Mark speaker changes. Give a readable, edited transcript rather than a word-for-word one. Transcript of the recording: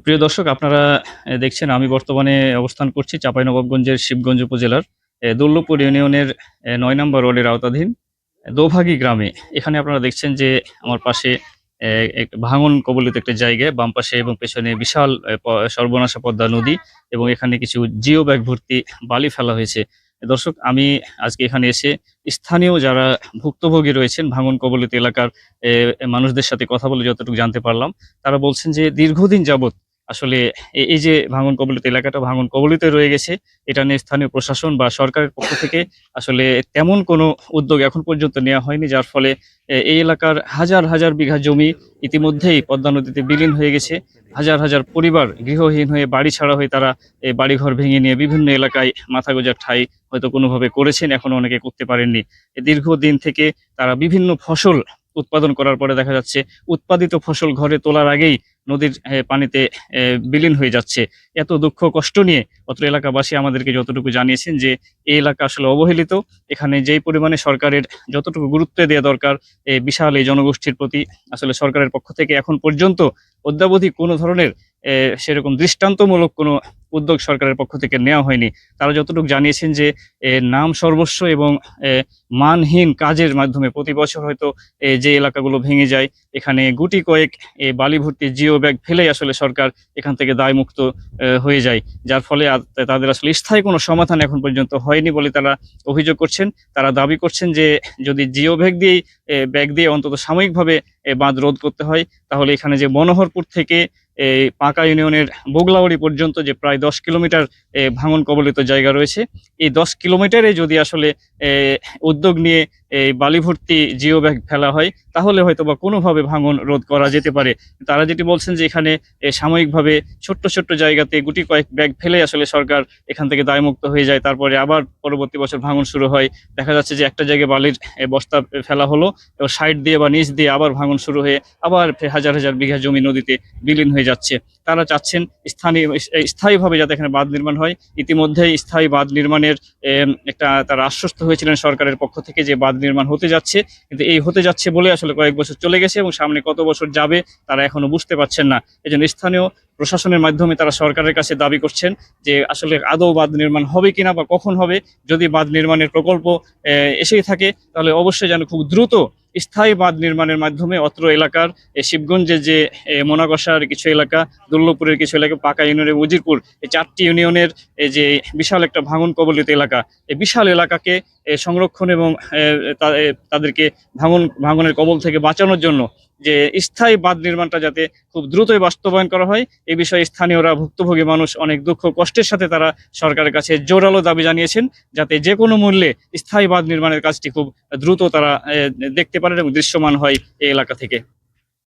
Speaker 1: প্রিয় দর্শক, আপনারা দেখছেন আমি বর্তমানে অবস্থান করছি চাঁপাইনবাবগঞ্জের শিবগঞ্জ উপজেলার দুর্লভপুর ইউনিয়নের ৯ নম্বর ওয়ার্ডের আওতাধীন দোভাগী গ্রামে। এখানে আপনারা দেখছেন যে আমার পাশে এক ভাঙন কবলিত একটা জায়গায় বাম পাশে এবং পেছনে বিশাল সর্বনাশা পদ্মা নদী এবং এখানে কিছু জিও ব্যাগ ভর্তি বালি ফেলা হয়েছে। দর্শক, আমি আজকে এখানে এসে স্থানীয় যারা ভুক্তভোগী রয়েছেন ভাঙন কবলিত এলাকার মানুষদের সাথে কথা বলে যতটুকু জানতে পারলাম, তারা বলছেন যে দীর্ঘদিন যাবৎ আসলে এই যে ভাঙন কবলিত এলাকাটা ভাঙন কবলিত রয়ে গেছে, এটা নিয়ে স্থানীয় প্রশাসন বা সরকারের পক্ষ থেকে আসলে তেমন কোনো উদ্যোগ এখন পর্যন্ত নেওয়া হয়নি, যার ফলে এই এলাকার হাজার হাজার বিঘা জমি ইতিমধ্যেই পদ্মা নদীতে বিলীন হয়ে গেছে। হাজার হাজার পরিবার গৃহহীন হয়ে বাড়ি ছাড়া হয়ে তারা এই বাড়িঘর ভেঙে নিয়ে বিভিন্ন এলাকায় মাথা গোঁজার ঠাঁই হয়তো কোনোভাবে করেছেন, এখনো অনেকে করতে পারেননি। দীর্ঘদিন থেকে তারা বিভিন্ন ফসল উৎপাদন করার পরে দেখা যাচ্ছে উৎপাদিত ফসল ঘরে তোলার আগেই নদীর পানিতে বিলীন হয়ে যাচ্ছে। এত দুঃখ কষ্ট নিয়ে অত্র এলাকাবাসী আমাদেরকে যতটুকু জানিয়েছেন যে এই এলাকা আসলে অবহেলিত। এখানে যেই পরিমাণে সরকারের যতটুকু গুরুত্ব দেওয়া দরকার এই বিশাল এই জনগোষ্ঠীর প্রতি, আসলে সরকারের পক্ষ থেকে এখন পর্যন্ত অদ্যাবধি কোনো ধরনের সেরকম দৃষ্টান্তমূলক কোনো উদ্যোগ সরকারের পক্ষ থেকে নেওয়া হয়নি। তারা যতটুকু জানিয়েছেন যে নাম সর্বস্ব এবং মানহীন কাজের মাধ্যমে প্রতি বছর হয়তো যে এলাকাগুলো ভেঙে যায় এখানে গুটি কয়েক বালি ভর্তি জিও ব্যাগ ফেলেই আসলে সরকার এখান থেকে দায়মুক্ত হয়ে যায়, যার ফলে তাদের আসলে স্থায়ী কোনো সমাধান এখন পর্যন্ত হয়নি বলে তারা অভিযোগ করছেন। তারা দাবি করছেন যে যদি জিও ব্যাগ দিয়ে অন্তত সাময়িকভাবে বাঁধ রোধ করতে হয়, তাহলে এখানে যে মনোহরপুর থেকে এই পাঁকা ইউনিয়নের বগলাওয়াড়ি পর্যন্ত যে প্রায় 10 কিলোমিটার ভাঙন কবলিত জায়গা রয়েছে, এই 10 কিলোমিটারে যদি আসলে উদ্যোগ নিয়ে এই বালি ভর্তি জিও ব্যাগ ফেলা হয় তাহলে হয়তো বা কোনোভাবে ভাঙন রোধ করা যেতে পারে। তারা যেটি বলছেন যে এখানে সাময়িকভাবে ছোট্ট ছোট্ট জায়গাতে গুটি কয়েক ব্যাগ ফেলে আসলে সরকার এখান থেকে দায়মুক্ত হয়ে যায়, তারপরে আবার পরবর্তী বছর ভাঙন শুরু হয়। দেখা যাচ্ছে যে একটা জায়গায় বালির বস্তা ফেলা হলো এবং সাইড দিয়ে বা নিচ দিয়ে আবার ভাঙন শুরু হয়ে আবার হাজার হাজার বিঘা জমি নদীতে বিলীন হয়ে যাচ্ছে। তারা চাচ্ছেন স্থায়ীভাবে যাতে এখানে বাঁধ নির্মাণ হয়। ইতিমধ্যেই স্থায়ী বাঁধ নির্মাণের একটা তারা আশ্বস্ত হয়েছিলেন সরকারের পক্ষ থেকে যে বাঁধ নির্মাণ হতে যাচ্ছে, কিন্তু এই হতে যাচ্ছে বলে আসলে কয়েক বছর চলে গেছে এবং সামনে কত বছর যাবে তারা এখনো বুঝতে পারছেন না। এজন্য স্থানীয় প্রশাসনের মাধ্যমে তারা সরকারের কাছে দাবি করছেন যে আসলে আদৌ বাঁধ নির্মাণ হবে কিনা বা কখন হবে। যদি বাঁধ নির্মাণের প্রকল্প এসেই থাকে তাহলে অবশ্যই যেন খুব দ্রুত স্থায়ী বাঁধ নির্মাণের মাধ্যমে অত্র এলাকার শিবগঞ্জের যে মোনাগসার কিছু এলাকা, দুর্লভপুরের কিছু এলাকা, পাকা ইউনিয়নের উজিরপুর, এই 4টি ইউনিয়নের যে বিশাল একটা ভাঙন কবলিত এলাকা, এই বিশাল এলাকাকে সংরক্ষণ এবং তাদেরকে ভাঙনের কবল থেকে বাঁচানোর জন্য যে স্থায়ী বাঁধ নির্মাণটা যাতে খুব দ্রুতই বাস্তবায়ন করা হয়, এই বিষয়ে স্থানীয়রা ভুক্তভোগী মানুষ অনেক দুঃখ কষ্টের সাথে তারা সরকারের কাছে জোরালো দাবি জানিয়েছেন যাতে যে কোনো মূল্যে স্থায়ী বাঁধ নির্মাণের কাজটি খুব দ্রুত তারা দেখতে পারেন এবং দৃশ্যমান হয় এই এলাকা থেকে।